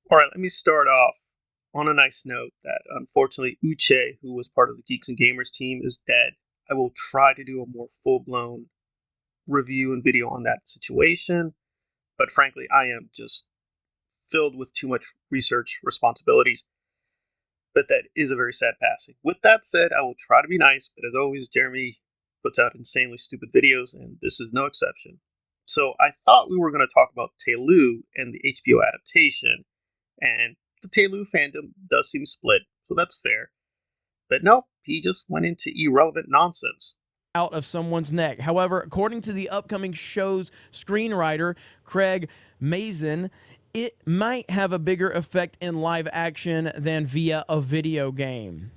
All right, let me start off on a nice note that unfortunately Uche, who was part of the Geeks and Gamers team, is dead. I will try to do a more full-blown review and video on that situation, but frankly, I am just filled with too much research responsibilities. But that is a very sad passing. With that said, I will try to be nice, but as always, Jeremy puts out insanely stupid videos, and this is no exception. So I thought we were going to talk about TLOU and the HBO adaptation, and the TLOU fandom does seem split, so that's fair. But nope, he just went into irrelevant nonsense. Out of someone's neck. However, according to the upcoming show's screenwriter, Craig Mazin, it might have a bigger effect in live action than via a video game.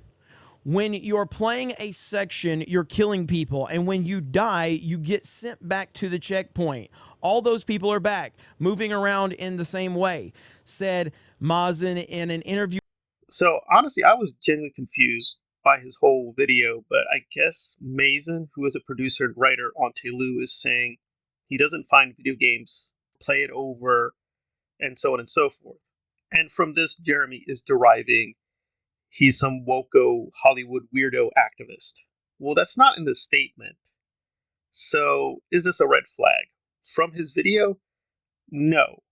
When you're playing a section, you're killing people, and when you die, you get sent back to the checkpoint. All those people are back, moving around in the same way, said Mazin in an interview. So honestly, I was genuinely confused by his whole video, but I guess Mazin, who is a producer and writer on TLOU, is saying he doesn't find video games, play it over, and so on and so forth. And from this, Jeremy is deriving he's some woko Hollywood weirdo activist. Well, that's not in the statement. So is this a red flag? From his video? No.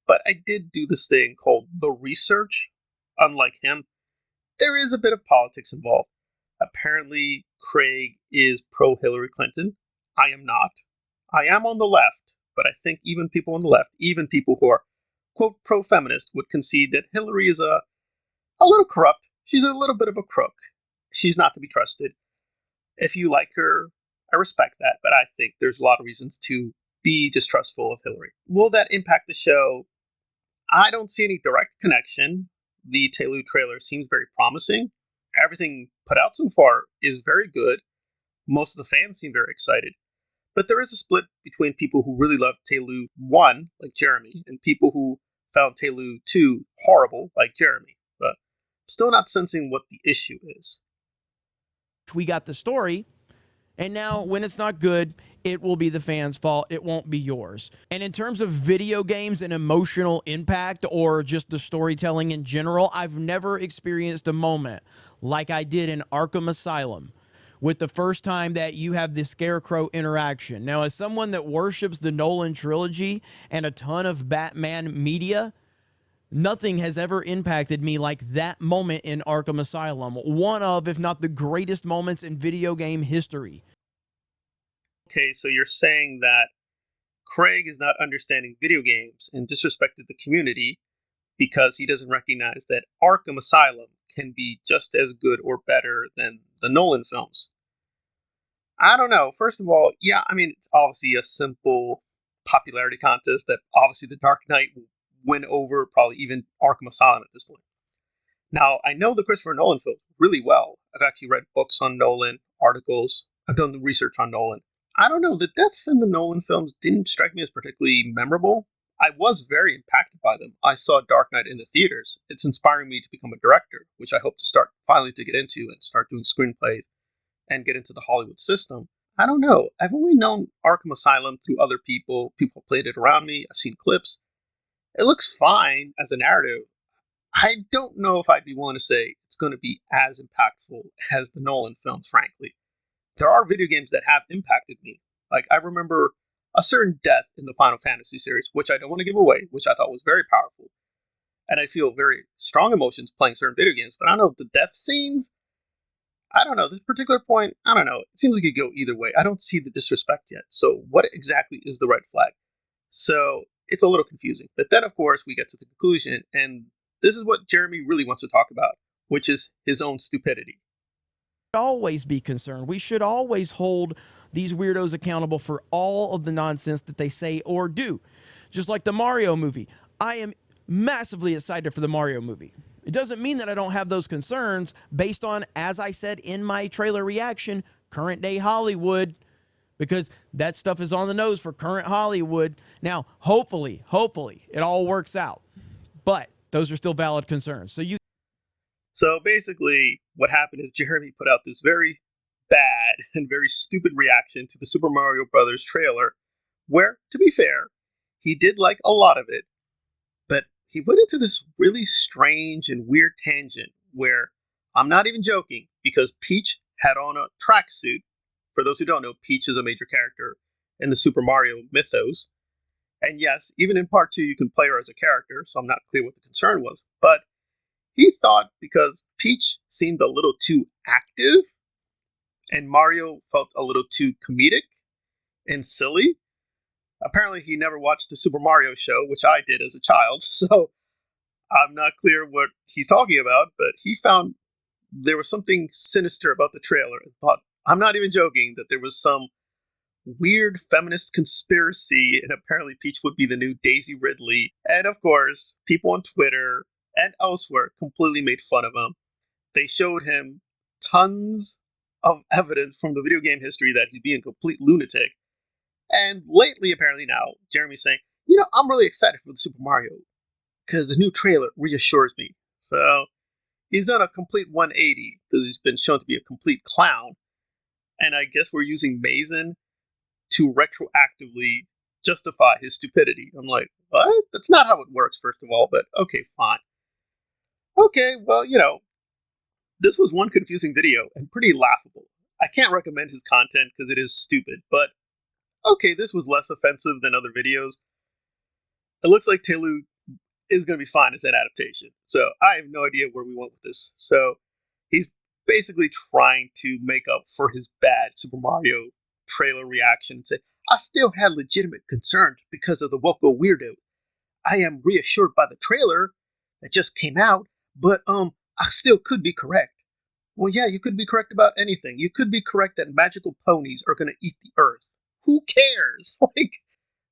But I did do this thing called the research. Unlike him, there is a bit of politics involved. Apparently, Craig is pro Hillary Clinton. I am not. I am on the left, but I think even people on the left, even people who are, quote, pro feminist, would concede that Hillary is a little corrupt. She's a little bit of a crook. She's not to be trusted. If you like her, I respect that, but I think there's a lot of reasons to be distrustful of Hillary. Will that impact the show? I don't see any direct connection. The TLOU trailer seems very promising. Everything put out so far is very good. Most of the fans seem very excited. But there is a split between people who really love TLOU 1, like Jeremy, and people who found TLOU 2 horrible, like Jeremy. But I'm still not sensing what the issue is. We got the story, and now when it's not good, it will be the fans' fault. It won't be yours. And in terms of video games and emotional impact or just the storytelling in general, I've never experienced a moment like I did in Arkham Asylum with the first time that you have this Scarecrow interaction. Now, as someone that worships the Nolan trilogy and a ton of Batman media, nothing has ever impacted me like that moment in Arkham Asylum. One of, if not the greatest moments in video game history. Okay, so you're saying that Craig is not understanding video games and disrespected the community because he doesn't recognize that Arkham Asylum can be just as good or better than the Nolan films. I don't know. First of all, yeah, I mean, it's obviously a simple popularity contest that obviously The Dark Knight will win over probably even Arkham Asylum at this point. Now, I know the Christopher Nolan films really well. I've actually read books on Nolan, articles. I've done the research on Nolan. I don't know, the deaths in the Nolan films didn't strike me as particularly memorable. I was very impacted by them. I saw Dark Knight in the theaters. It's inspiring me to become a director, which I hope to start finally to get into and start doing screenplays and get into the Hollywood system. I don't know. I've only known Arkham Asylum through other people. People played it around me. I've seen clips. It looks fine as a narrative. I don't know if I'd be willing to say it's going to be as impactful as the Nolan films, frankly. There are video games that have impacted me. Like, I remember a certain death in the Final Fantasy series, which I don't want to give away, which I thought was very powerful. And I feel very strong emotions playing certain video games, but I don't know, the death scenes, I don't know, this particular point, I don't know. It seems like it could go either way. I don't see the disrespect yet. So what exactly is the red flag? So it's a little confusing. But then, of course, we get to the conclusion, and this is what Jeremy really wants to talk about, which is his own stupidity. Always be concerned. We should always hold these weirdos accountable for all of the nonsense that they say or do. Just like the Mario movie. I am massively excited for the Mario movie. It doesn't mean that I don't have those concerns based on, as I said in my trailer reaction, current day Hollywood, because that stuff is on the nose for current Hollywood. Now, hopefully, it all works out. But those are still valid concerns. So basically, what happened is Jeremy put out this very bad and very stupid reaction to the Super Mario Brothers trailer, where, to be fair, he did like a lot of it, but he went into this really strange and weird tangent where I'm not even joking because Peach had on a tracksuit. For those who don't know, Peach is a major character in the Super Mario mythos. And yes, even in part two, you can play her as a character, so I'm not clear what the concern was. But he thought because Peach seemed a little too active and Mario felt a little too comedic and silly. Apparently, he never watched the Super Mario show, which I did as a child, so I'm not clear what he's talking about, but he found there was something sinister about the trailer and thought, I'm not even joking, that there was some weird feminist conspiracy and apparently Peach would be the new Daisy Ridley. And of course, people on Twitter and elsewhere completely made fun of him. They showed him tons of evidence from the video game history that he'd be a complete lunatic. And lately, apparently now, Jeremy's saying, I'm really excited for the Super Mario because the new trailer reassures me. So he's done a complete 180 because he's been shown to be a complete clown. And I guess we're using Mazin to retroactively justify his stupidity. I'm like, what? That's not how it works, first of all, but okay, fine. Okay, well, this was one confusing video and pretty laughable. I can't recommend his content because it is stupid, but okay, this was less offensive than other videos. It looks like TLOU is going to be fine as an adaptation. So I have no idea where we went with this. So he's basically trying to make up for his bad Super Mario trailer reaction and say, I still had legitimate concerns because of the Woko weirdo. I am reassured by the trailer that just came out, but I still could be correct. Well, yeah, you could be correct about anything. You could be correct that magical ponies are going to eat the earth. Who cares?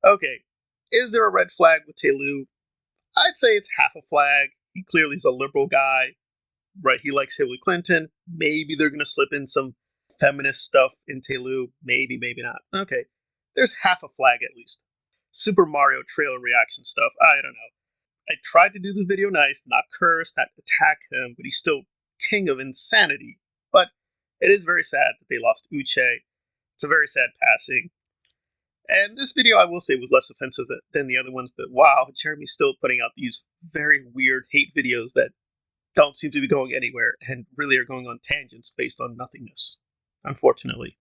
Okay, is there a red flag with TLOU? I'd say it's half a flag. He clearly is a liberal guy, right? He likes Hillary Clinton. Maybe they're going to slip in some feminist stuff in TLOU. Maybe, maybe not. Okay, there's half a flag at least. Super Mario trailer reaction stuff. I don't know. I tried to do this video nice, not curse, not attack him, but he's still king of insanity. But it is very sad that they lost Uche. It's a very sad passing. And this video, I will say, was less offensive than the other ones, but wow, Jeremy's still putting out these very weird hate videos that don't seem to be going anywhere and really are going on tangents based on nothingness, unfortunately.